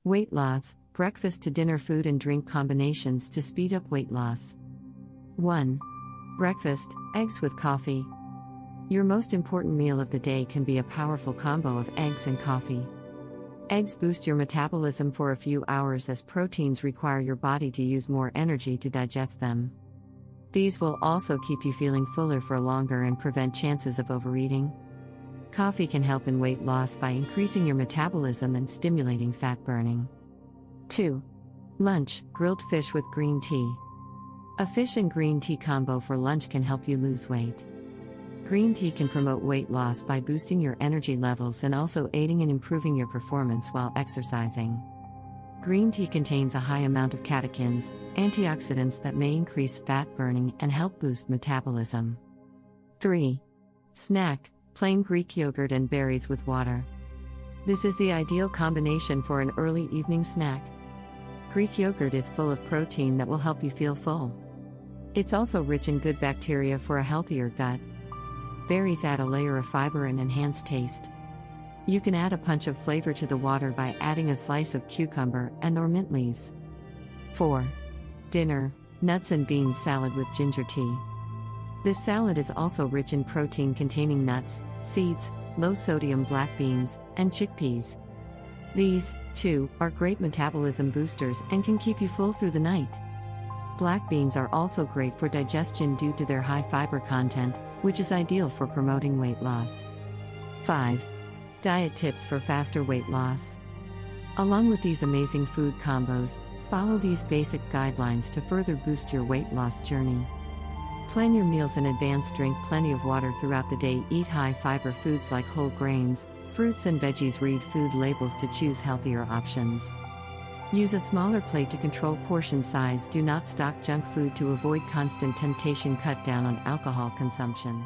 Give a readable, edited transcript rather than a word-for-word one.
Weight loss, breakfast to dinner food and drink combinations to speed up weight loss. 1. Breakfast, eggs with coffee. Your most important meal of the day can be a powerful combo of eggs and coffee. Eggs boost your metabolism for a few hours as proteins require your body to use more energy to digest them. These will also keep you feeling fuller for longer and prevent chances of overeating. Coffee can help in weight loss by increasing your metabolism and stimulating fat burning. 2. Lunch, grilled fish with green tea. A fish and green tea combo for lunch can help you lose weight. Green tea can promote weight loss by boosting your energy levels and also aiding in improving your performance while exercising. Green tea contains a high amount of catechins, antioxidants that may increase fat burning and help boost metabolism. 3. Snack, plain Greek yogurt and berries with water. This is the ideal combination for an early evening snack. Greek yogurt is full of protein that will help you feel full. It's also rich in good bacteria for a healthier gut. Berries add a layer of fiber and enhance taste. You can add a punch of flavor to the water by adding a slice of cucumber and/or mint leaves. 4. Dinner, nuts and beans salad with ginger tea. This salad is also rich in protein containing nuts, seeds, low-sodium black beans, and chickpeas. These, too, are great metabolism boosters and can keep you full through the night. Black beans are also great for digestion due to their high fiber content, which is ideal for promoting weight loss. 5. Diet tips for faster weight loss. Along with these amazing food combos, follow these basic guidelines to further boost your weight loss journey. Plan your meals in advance, drink plenty of water throughout the day, eat high-fiber foods like whole grains, fruits and veggies, read food labels to choose healthier options. Use a smaller plate to control portion size, do not stock junk food to avoid constant temptation, cut down on alcohol consumption.